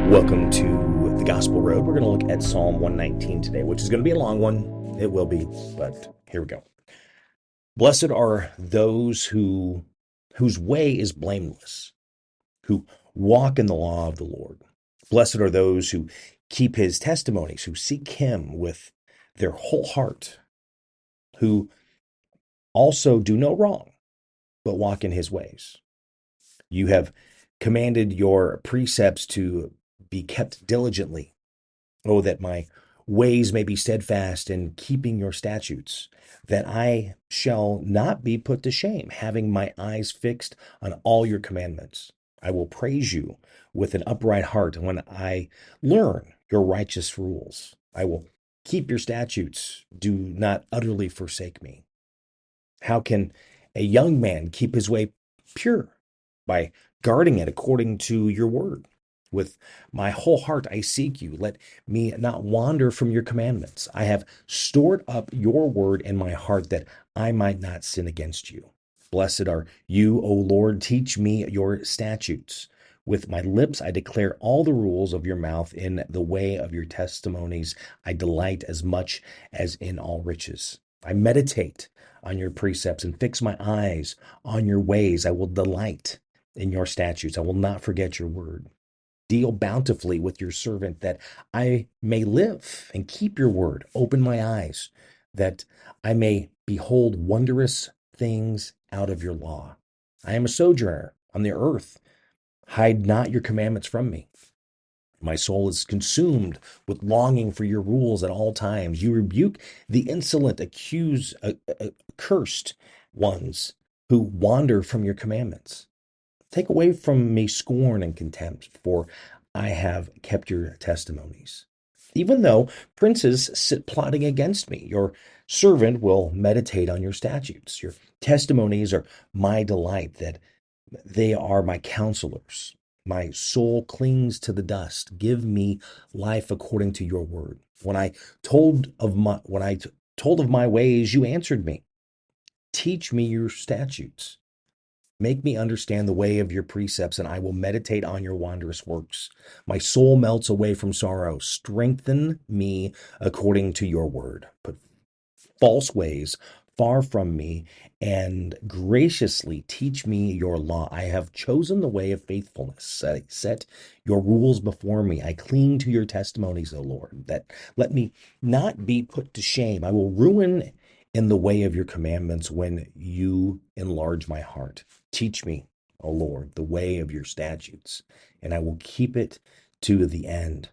Welcome to the Gospel Road. We're going to look at Psalm 119 today, which is going to be a long one. It will be, but here we go. Blessed are those whose way is blameless, who walk in the law of the Lord. Blessed are those who keep his testimonies, who seek him with their whole heart, who also do no wrong, but walk in his ways. You have commanded your precepts to be kept diligently. Oh, that my ways may be steadfast in keeping your statutes, that I shall not be put to shame, having my eyes fixed on all your commandments. I will praise you with an upright heart when I learn your righteous rules. I will keep your statutes. Do not utterly forsake me. How can a young man keep his way pure? By guarding it according to your word. With my whole heart I seek you. Let me not wander from your commandments. I have stored up your word in my heart that I might not sin against you. Blessed are you, O Lord. Teach me your statutes. With my lips I declare all the rules of your mouth. In the way of your testimonies I delight as much as in all riches. I meditate on your precepts and fix my eyes on your ways. I will delight in your statutes. I will not forget your word. Deal bountifully with your servant that I may live and keep your word. Open my eyes that I may behold wondrous things out of your law. I am a sojourner on the earth. Hide not your commandments from me. My soul is consumed with longing for your rules at all times. You rebuke the insolent, accursed ones who wander from your commandments. Take away from me scorn and contempt, for I have kept your testimonies. Even though princes sit plotting against me, your servant will meditate on your statutes. Your testimonies are my delight, that they are my counselors. My soul clings to the dust. Give me life according to your word. When I told of my ways, you answered me. Teach me your statutes. Make me understand the way of your precepts, and I will meditate on your wondrous works. My soul melts away from sorrow. Strengthen me according to your word. Put false ways far from me, and graciously teach me your law. I have chosen the way of faithfulness. Set your rules before me. I cling to your testimonies, O Lord, that let me not be put to shame. I will ruin in the way of your commandments when you enlarge my heart. Teach me, O Lord, the way of your statutes, and I will keep it to the end.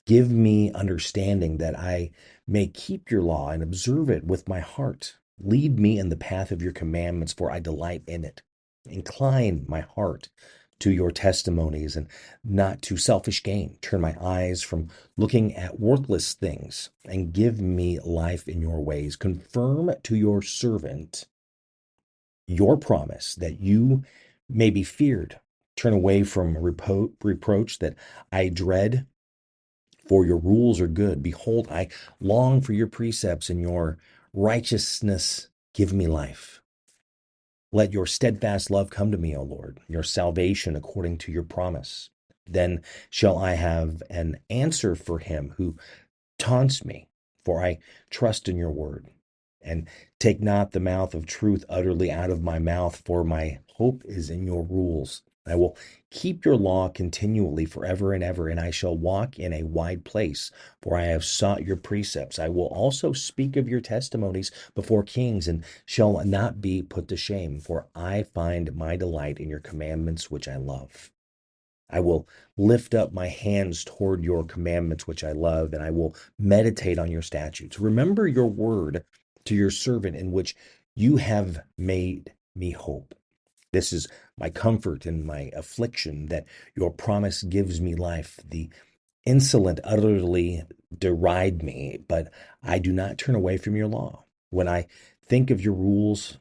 Give me understanding that I may keep your law and observe it with my heart. Lead me in the path of your commandments, for I delight in it. Incline my heart to your testimonies and not to selfish gain. Turn my eyes from looking at worthless things and give me life in your ways. Confirm to your servant your promise that you may be feared. Turn away from reproach that I dread, for your rules are good. Behold, I long for your precepts, and your righteousness give me life. Let your steadfast love come to me, O Lord, your salvation according to your promise. Then shall I have an answer for him who taunts me, for I trust in your word. And take not the mouth of truth utterly out of my mouth, for my hope is in your rules. I will keep your law continually forever and ever, and I shall walk in a wide place, for I have sought your precepts. I will also speak of your testimonies before kings, and shall not be put to shame, for I find my delight in your commandments, which I love. I will lift up my hands toward your commandments, which I love, and I will meditate on your statutes. Remember your word to your servant, in which you have made me hope. This is my comfort in my affliction, that your promise gives me life. The insolent utterly deride me, but I do not turn away from your law. When I think of your rules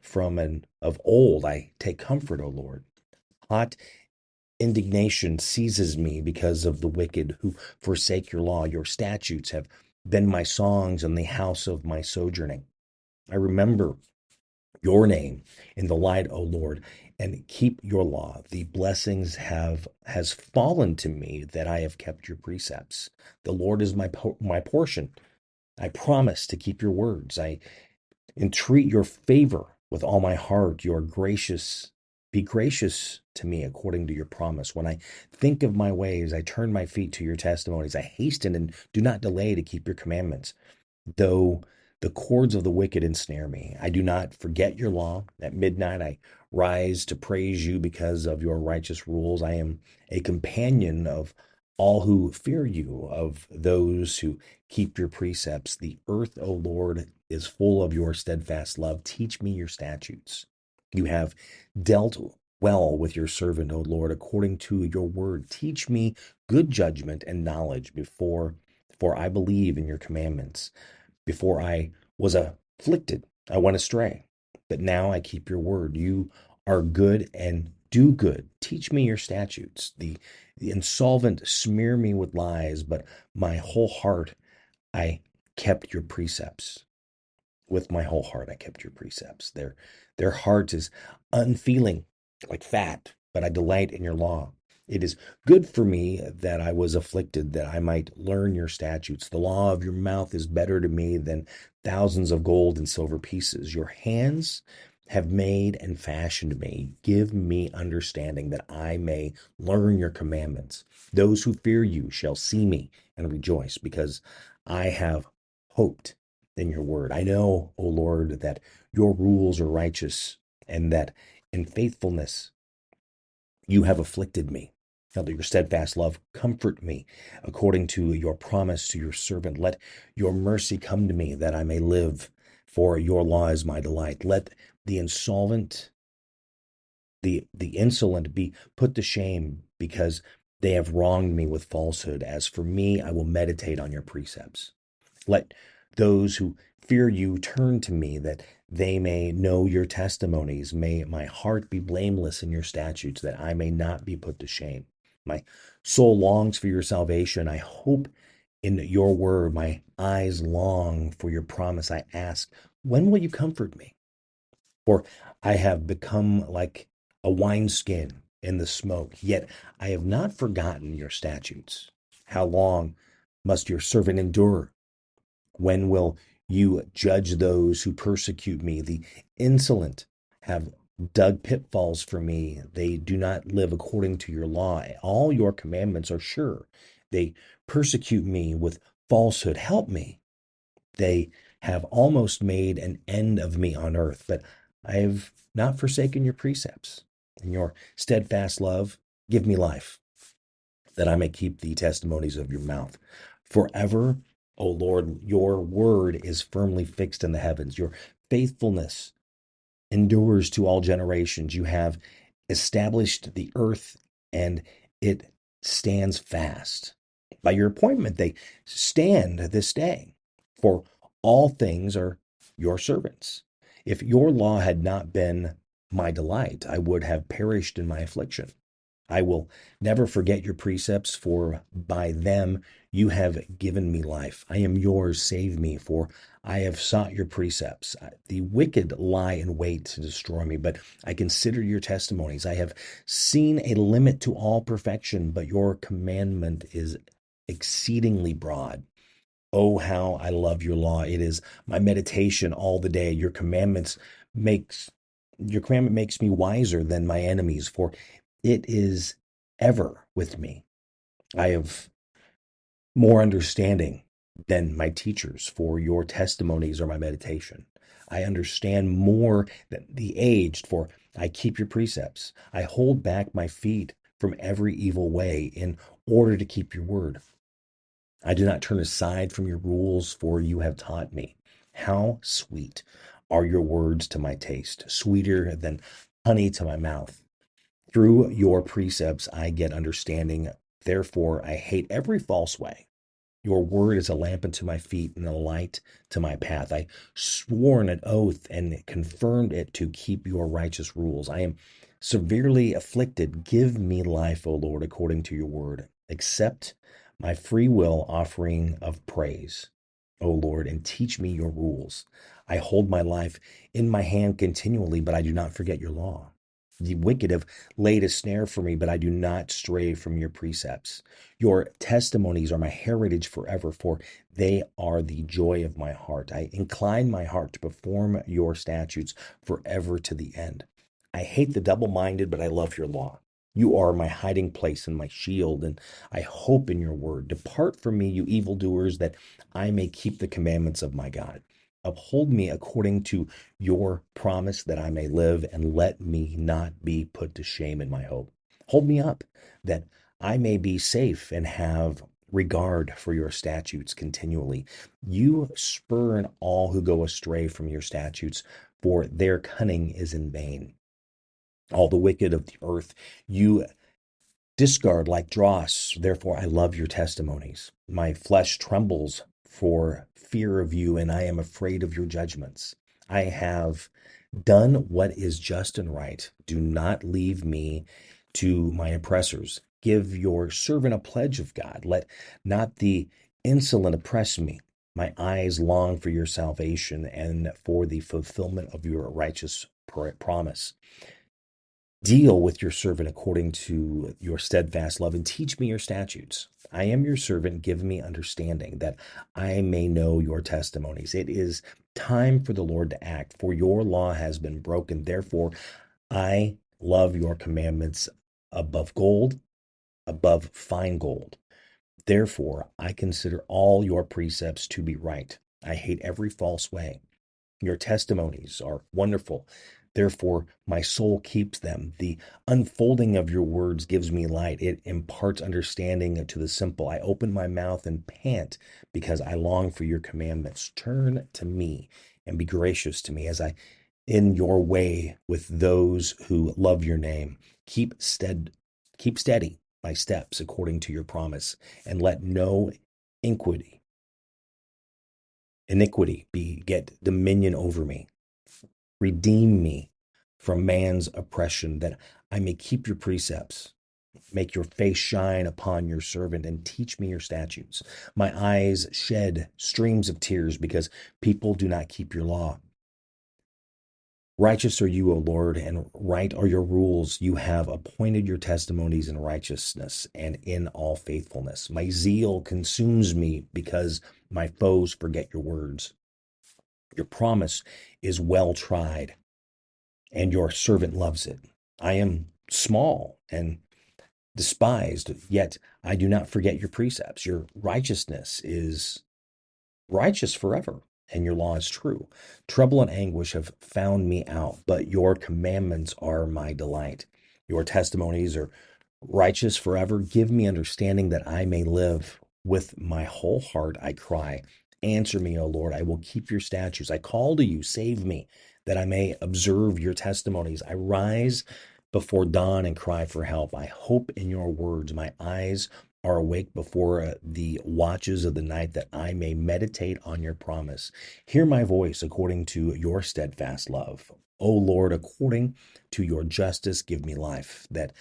of old, I take comfort, O Lord. Hot indignation seizes me because of the wicked who forsake your law. Your statutes have been my songs in the house of my sojourning. I remember your name in the light, O Lord, and keep your law. The blessings have has fallen to me that I have kept your precepts. The Lord is my portion. I promise to keep your words. I entreat your favor with all my heart. You are gracious. Be gracious to me according to your promise. When I think of my ways, I turn my feet to your testimonies. I hasten and do not delay to keep your commandments. Though the cords of the wicked ensnare me, I do not forget your law. At midnight, I rise to praise you because of your righteous rules. I am a companion of all who fear you, of those who keep your precepts. The earth, O Lord, is full of your steadfast love. Teach me your statutes. You have dealt well with your servant, O Lord, according to your word. Teach me good judgment and knowledge for I believe in your commandments. Before I was afflicted, I went astray, but now I keep your word. You are good and do good. Teach me your statutes. The insolvent smear me with lies, but my whole heart I kept your precepts. With my whole heart I kept your precepts. Their heart is unfeeling like fat, but I delight in your law. It is good for me that I was afflicted, that I might learn your statutes. The law of your mouth is better to me than thousands of gold and silver pieces. Your hands have made and fashioned me. Give me understanding that I may learn your commandments. Those who fear you shall see me and rejoice, because I have hoped in your word. I know, O Lord, that your rules are righteous and that in faithfulness you have afflicted me. Now that your steadfast love comfort me according to your promise to your servant. Let your mercy come to me that I may live, for your law is my delight. Let the insolvent, the insolent be put to shame, because they have wronged me with falsehood. As for me, I will meditate on your precepts. Let those who fear you turn to me, that they may know your testimonies. May my heart be blameless in your statutes, that I may not be put to shame. My soul longs for your salvation. I hope in your word. My eyes long for your promise. I ask, when will you comfort me? For I have become like a wineskin in the smoke, yet I have not forgotten your statutes. How long must your servant endure? When will you judge those who persecute me? The insolent have dug pitfalls for me. They do not live according to your law. All your commandments are sure. They persecute me with falsehood. Help me. They have almost made an end of me on earth, but I have not forsaken your precepts. In your steadfast love, give me life, that I may keep the testimonies of your mouth. Forever, O Lord, your word is firmly fixed in the heavens. Your faithfulness endures to all generations. You have established the earth, and it stands fast. By your appointment, they stand this day, for all things are your servants. If your law had not been my delight, I would have perished in my affliction. I will never forget your precepts, for by them you have given me life. I am yours, save me, for I have sought your precepts. The wicked lie in wait to destroy me, but I consider your testimonies. I have seen a limit to all perfection, but your commandment is exceedingly broad. Oh, how I love your law. It is my meditation all the day. Makes your commandment makes me wiser than my enemies, for it is ever with me. I have more understanding than my teachers, for your testimonies are my meditation. I understand more than the aged, for I keep your precepts. I hold back my feet from every evil way in order to keep your word. I do not turn aside from your rules, for you have taught me. How sweet are your words to my taste, sweeter than honey to my mouth. Through your precepts I get understanding. Therefore, I hate every false way. Your word is a lamp unto my feet and a light to my path. I swore an oath and confirmed it to keep your righteous rules. I am severely afflicted. Give me life, O Lord, according to your word. Accept my free will offering of praise. O Lord, and teach me your rules. I hold my life in my hand continually, but I do not forget your law. The wicked have laid a snare for me, but I do not stray from your precepts. Your testimonies are my heritage forever, for they are the joy of my heart. I incline my heart to perform your statutes forever to the end. I hate the double minded, but I love your law. You are my hiding place and my shield, and I hope in your word. Depart from me, you evildoers, that I may keep the commandments of my God. Uphold me according to your promise that I may live, and let me not be put to shame in my hope. Hold me up that I may be safe and have regard for your statutes continually. You spurn all who go astray from your statutes, for their cunning is in vain. All the wicked of the earth you discard like dross. Therefore, I love your testimonies. My flesh trembles for fear of you, and I am afraid of your judgments. I have done what is just and right. Do not leave me to my oppressors. Give your servant a pledge of God. Let not the insolent oppress me. My eyes long for your salvation and for the fulfillment of your righteous promise. Deal with your servant according to your steadfast love and teach me your statutes. I am your servant. Give me understanding that I may know your testimonies. It is time for the Lord to act, for your law has been broken. Therefore, I love your commandments above gold, above fine gold. Therefore, I consider all your precepts to be right. I hate every false way. Your testimonies are wonderful. Therefore, my soul keeps them. The unfolding of your words gives me light. It imparts understanding to the simple. I open my mouth and pant because I long for your commandments. Turn to me and be gracious to me as I in your way with those who love your name. Keep steady my steps according to your promise, and let no iniquity be get dominion over me. Redeem me from man's oppression, that I may keep your precepts. Make your face shine upon your servant and teach me your statutes. My eyes shed streams of tears because people do not keep your law. Righteous are you, O Lord, and right are your rules. You have appointed your testimonies in righteousness and in all faithfulness. My zeal consumes me because my foes forget your words. Your promise is well tried, and your servant loves it. I am small and despised, yet I do not forget your precepts. Your righteousness is righteous forever, and your law is true. Trouble and anguish have found me out, but your commandments are my delight. Your testimonies are righteous forever. Give me understanding that I may live. With my whole heart I cry. Answer me, O Lord. I will keep your statutes. I call to you, save me, that I may observe your testimonies. I rise before dawn and cry for help. I hope in your words. My eyes are awake before the watches of the night, that I may meditate on your promise. Hear my voice according to your steadfast love. O Lord, according to your justice, give me life, that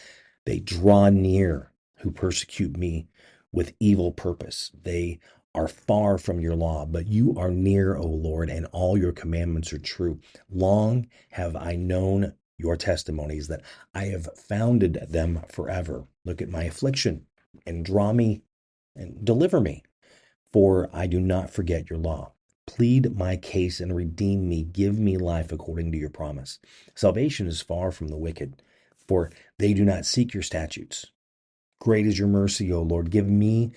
they draw near who persecute me with evil purpose. They are far from your law, but you are near, O Lord, and all your commandments are true. Long have I known your testimonies, that I have founded them forever. Look at my affliction and draw me and deliver me, for I do not forget your law. Plead my case and redeem me. Give me life according to your promise. Salvation is far from the wicked, for they do not seek your statutes. Great is your mercy, O Lord. Give me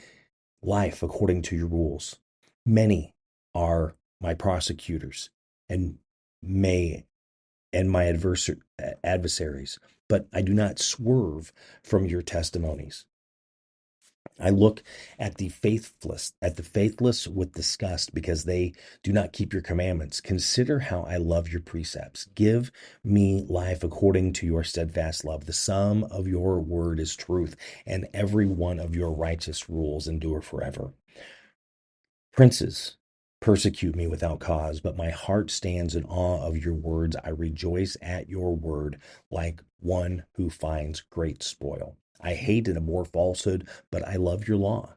life according to your rules. Many are my prosecutors and may and my adversaries, but I do not swerve from your testimonies. I look at the faithless with disgust, because they do not keep your commandments. Consider how I love your precepts. Give me life according to your steadfast love. The sum of your word is truth, and every one of your righteous rules endure forever. Princes persecute me without cause, but my heart stands in awe of your words. I rejoice at your word like one who finds great spoil. I hate and abhor falsehood, but I love your law.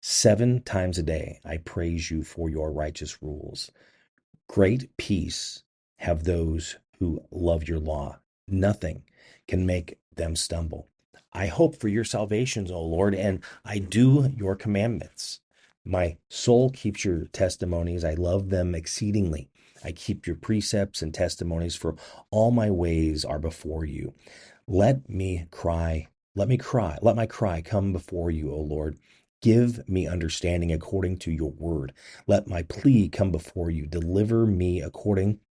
7 times a day I praise you for your righteous rules. Great peace have those who love your law. Nothing can make them stumble. I hope for your salvations, O Lord, and I do your commandments. My soul keeps your testimonies. I love them exceedingly. I keep your precepts and testimonies, for all my ways are before you. Let me cry, let my cry come before you, O Lord. Give me understanding according to your word. Let my plea come before you. Deliver me according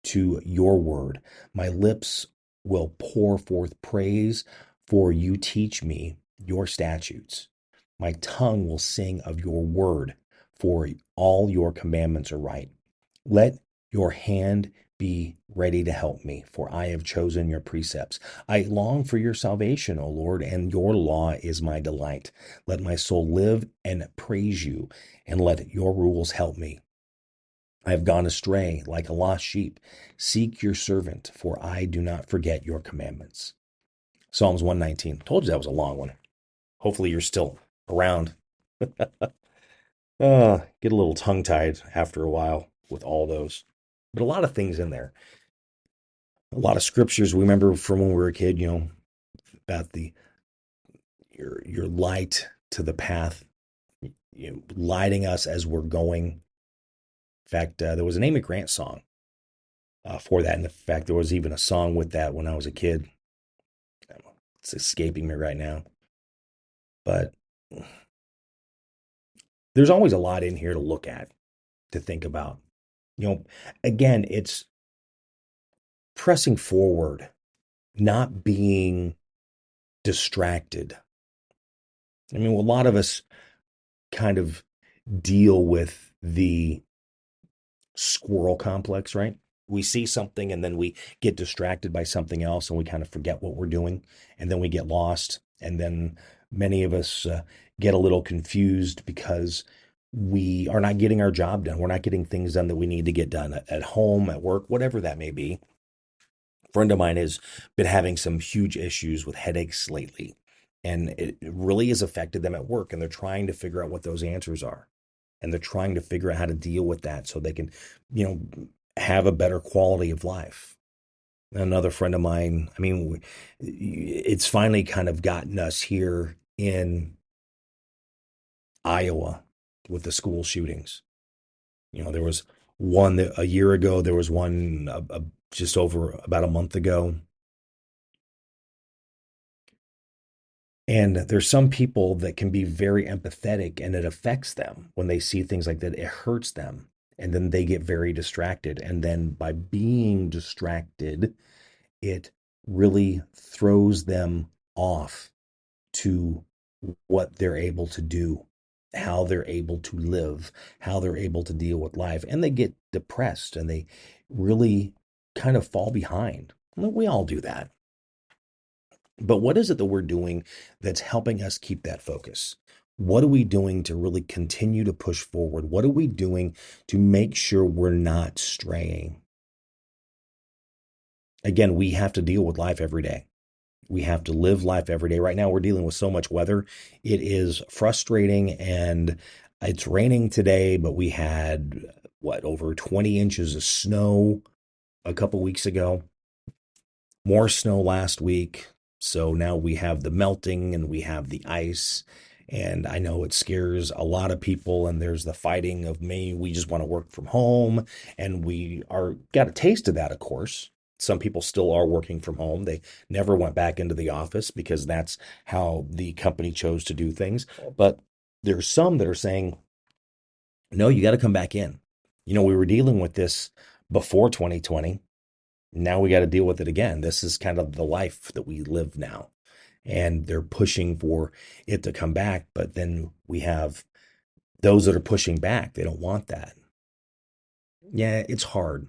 to your word. My lips will pour forth praise, for you teach me your statutes. My tongue will sing of your word, for all your commandments are right. Let your hand be ready to help me, for I have chosen your precepts. I long for your salvation, O Lord, and your law is my delight. Let my soul live and praise you, and let your rules help me. I have gone astray like a lost sheep. Seek your servant, for I do not forget your commandments. Psalms 119. Told you that was a long one. Hopefully you're still around. Get a little tongue-tied after a while with all those. But a lot of things in there. A lot of scriptures we remember from when we were a kid, about the your light to the path, lighting us as we're going. In fact, there was an Amy Grant song for that. And in fact, there was even a song with that when I was a kid. It's escaping me right now. But there's always a lot in here to look at, to think about. Again, it's pressing forward, not being distracted. I mean, a lot of us kind of deal with the squirrel complex, right? We see something and then we get distracted by something else and we kind of forget what we're doing and then we get lost. And then many of us get a little confused because we are not getting our job done. We're not getting things done that we need to get done at home, at work, whatever that may be. A friend of mine has been having some huge issues with headaches lately, and it really has affected them at work. And they're trying to figure out what those answers are. And they're trying to figure out how to deal with that so they can, you know, have a better quality of life. Another friend of mine, I mean, it's finally kind of gotten us here in Iowa with the school shootings. There was one that a year ago, there was one just over about a month ago. And there's some people that can be very empathetic and it affects them when they see things like that. It hurts them. And then they get very distracted. And then by being distracted, it really throws them off to what they're able to do, how they're able to live, how they're able to deal with life. And they get depressed and they really kind of fall behind. We all do that. But what is it that we're doing that's helping us keep that focus? What are we doing to really continue to push forward? What are we doing to make sure we're not straying? Again, we have to deal with life every day. We have to live life every day. Right now, we're dealing with so much weather. It is frustrating, and it's raining today, but we had, over 20 inches of snow a couple weeks ago, more snow last week. So now we have the melting and we have the ice. And I know it scares a lot of people. And there's the fighting of me. We just want to work from home. And we are got a taste of that, of course. Some people still are working from home. They never went back into the office because that's how the company chose to do things. But there's some that are saying, no, you got to come back in. We were dealing with this before 2020. Now we got to deal with it again. This is kind of the life that we live now. And they're pushing for it to come back. But then we have those that are pushing back. They don't want that. Yeah, it's hard.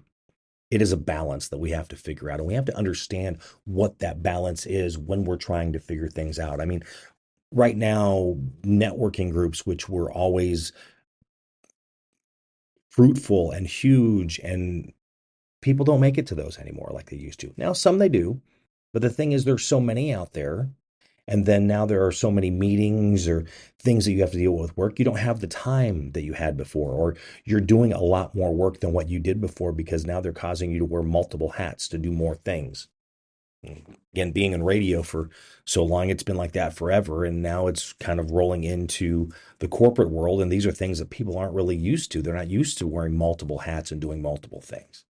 It is a balance that we have to figure out. And we have to understand what that balance is when we're trying to figure things out. I mean, right now, networking groups, which were always fruitful and huge, and people don't make it to those anymore like they used to. Now, some they do. But the thing is, there's so many out there, And then now there are so many meetings or things that you have to deal with work. You don't have the time that you had before, or you're doing a lot more work than what you did before because now they're causing you to wear multiple hats to do more things. Again, being in radio for so long, it's been like that forever. And now it's kind of rolling into the corporate world. And these are things that people aren't really used to. They're not used to wearing multiple hats and doing multiple things.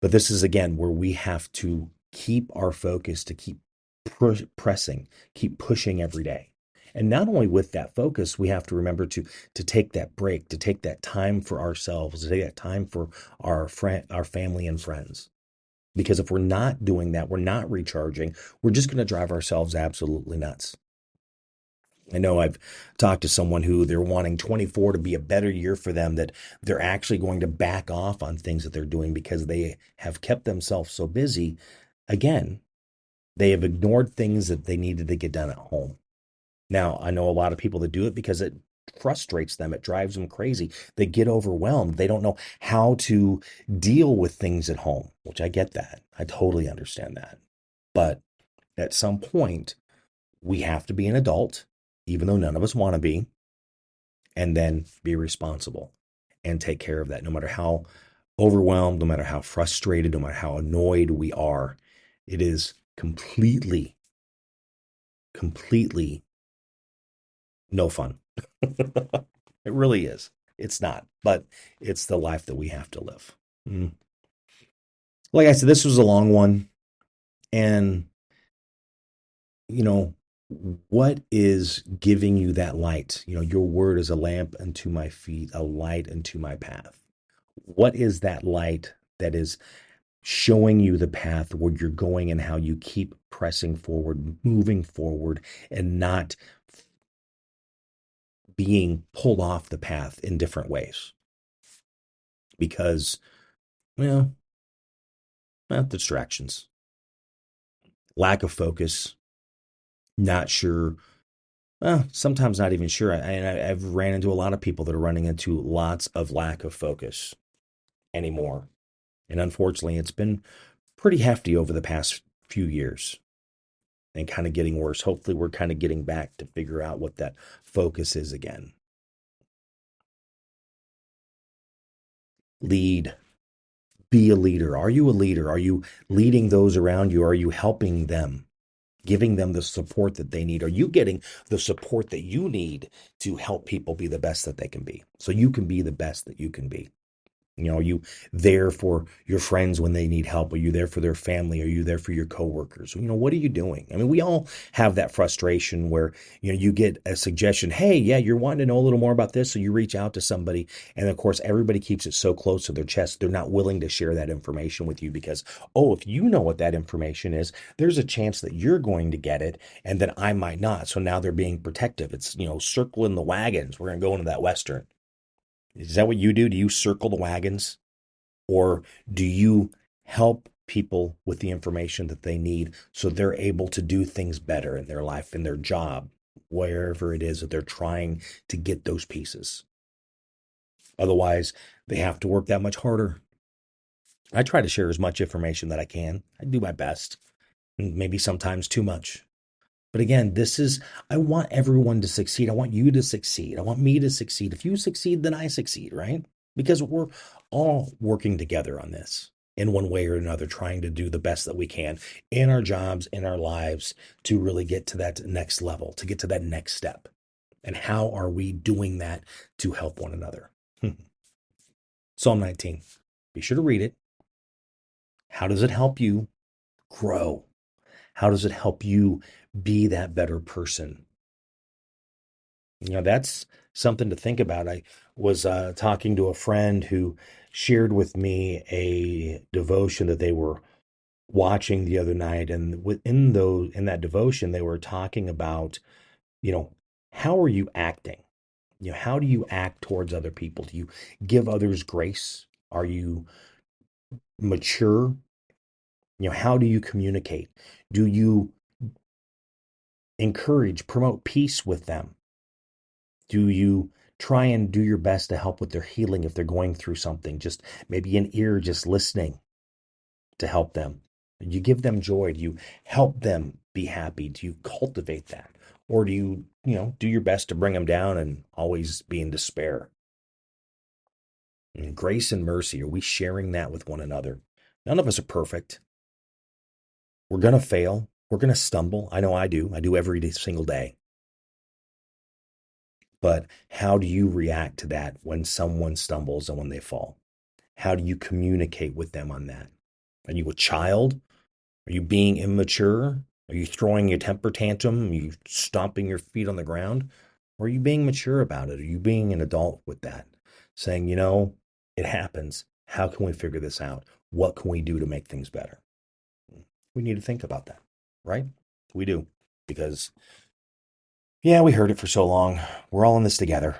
But this is again where we have to keep our focus, to keep pressing, keep pushing every day. And not only with that focus, we have to remember to take that break, to take that time for ourselves, to take that time for our family and friends. Because if we're not doing that, we're not recharging, we're just going to drive ourselves absolutely nuts. I know I've talked to someone who they're wanting 24 to be a better year for them, that they're actually going to back off on things that they're doing because they have kept themselves so busy. Again, they have ignored things that they needed to get done at home. Now, I know a lot of people that do it because it frustrates them. It drives them crazy. They get overwhelmed. They don't know how to deal with things at home, which I get that. I totally understand that. But at some point, we have to be an adult, even though none of us want to be, and then be responsible and take care of that. No matter how overwhelmed, no matter how frustrated, no matter how annoyed we are, it is completely no fun. It really is. It's not, but it's the life that we have to live. Like I said, this was a long one. And, you know, what is giving you that light? Your word is a lamp unto my feet, a light unto my path. What is that light that is showing you the path where you're going and how you keep pressing forward, moving forward, and not being pulled off the path in different ways? Because, well, distractions, lack of focus, not sure. Well, sometimes not even sure. I've ran into a lot of people that are running into lots of lack of focus anymore. And unfortunately, it's been pretty hefty over the past few years and kind of getting worse. Hopefully, we're kind of getting back to figure out what that focus is again. Lead. Be a leader. Are you a leader? Are you leading those around you? Are you helping them? Giving them the support that they need? Are you getting the support that you need to help people be the best that they can be, so you can be the best that you can be? Are you there for your friends when they need help? Are you there for their family? Are you there for your coworkers? What are you doing? I mean, we all have that frustration where, you get a suggestion. Hey, yeah, you're wanting to know a little more about this. So you reach out to somebody. And of course, everybody keeps it so close to their chest. They're not willing to share that information with you because, oh, if you know what that information is, there's a chance that you're going to get it and that I might not. So now they're being protective. It's, circling the wagons. We're going to go into that Western. Is that what you do? Do you circle the wagons? Or do you help people with the information that they need so they're able to do things better in their life, in their job, wherever it is that they're trying to get those pieces? Otherwise, they have to work that much harder. I try to share as much information that I can. I do my best, maybe sometimes too much. But again, I want everyone to succeed. I want you to succeed. I want me to succeed. If you succeed, then I succeed, right? Because we're all working together on this in one way or another, trying to do the best that we can in our jobs, in our lives, to really get to that next level, to get to that next step. And how are we doing that to help one another? Psalm 19. Be sure to read it. How does it help you grow? How does it help you be that better person? That's something to think about. I was talking to a friend who shared with me a devotion that they were watching the other night, and in that devotion, they were talking about, how are you acting? How do you act towards other people? Do you give others grace? Are you mature? How do you communicate? Do you encourage, promote peace with them? Do you try and do your best to help with their healing if they're going through something? Just maybe an ear, just listening to help them. Do you give them joy? Do you help them be happy? Do you cultivate that? Or do you, do your best to bring them down and always be in despair? And grace and mercy, are we sharing that with one another? None of us are perfect. We're going to fail. We're going to stumble. I know I do. I do every single day. But how do you react to that when someone stumbles and when they fall? How do you communicate with them on that? Are you a child? Are you being immature? Are you throwing your temper tantrum? Are you stomping your feet on the ground? Or are you being mature about it? Are you being an adult with that? Saying, it happens. How can we figure this out? What can we do to make things better? We need to think about that, right? We do. Because, we heard it for so long. We're all in this together.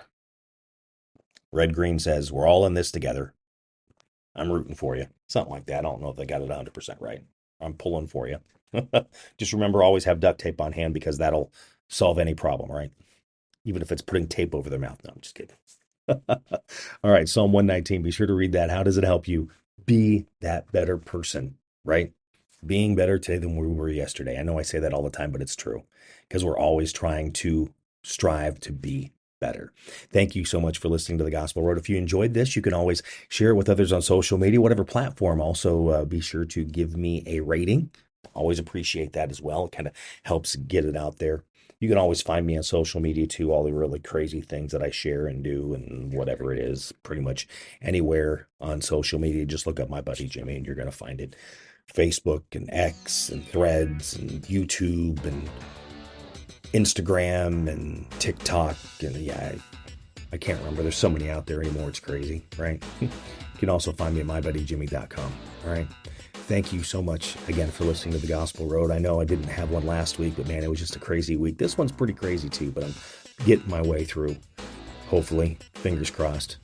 Red Green says, we're all in this together. I'm rooting for you. Something like that. I don't know if they got it 100% right. I'm pulling for you. Just remember, always have duct tape on hand because that'll solve any problem, right? Even if it's putting tape over their mouth. No, I'm just kidding. All right, Psalm 119. Be sure to read that. How does it help you be that better person, right? Being better today than we were yesterday. I know I say that all the time, but it's true because we're always trying to strive to be better. Thank you so much for listening to The Gospel Road. If you enjoyed this, you can always share it with others on social media, whatever platform. Also, be sure to give me a rating. Always appreciate that as well. It kind of helps get it out there. You can always find me on social media too, all the really crazy things that I share and do and whatever it is, pretty much anywhere on social media. Just look up my buddy Jimmy and you're going to find it. Facebook and X and Threads and YouTube and Instagram and TikTok. And I can't remember. There's so many out there anymore. It's crazy, right? You can also find me at mybuddyjimmy.com. All right. Thank you so much again for listening to The Gospel Road. I know I didn't have one last week, but man, it was just a crazy week. This one's pretty crazy too, but I'm getting my way through. Hopefully, fingers crossed.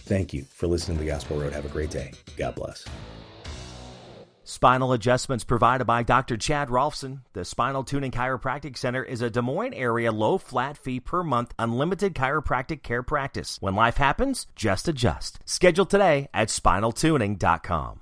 Thank you for listening to The Gospel Road. Have a great day. God bless. Spinal adjustments provided by Dr. Chad Rolfson. The Spinal Tuning Chiropractic Center is a Des Moines area low flat fee per month unlimited chiropractic care practice. When life happens, just adjust. Schedule today at spinaltuning.com.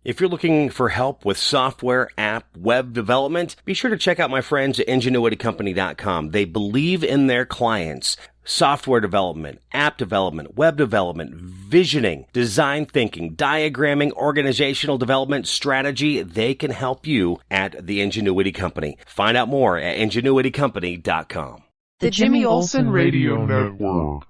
If you're looking for help with software, app, web development, be sure to check out my friends at ingenuitycompany.com. They believe in their clients. Software development, app development, web development, visioning, design thinking, diagramming, organizational development, strategy. They can help you at the Ingenuity Company. Find out more at ingenuitycompany.com. The Jimmy Olsen Radio Network.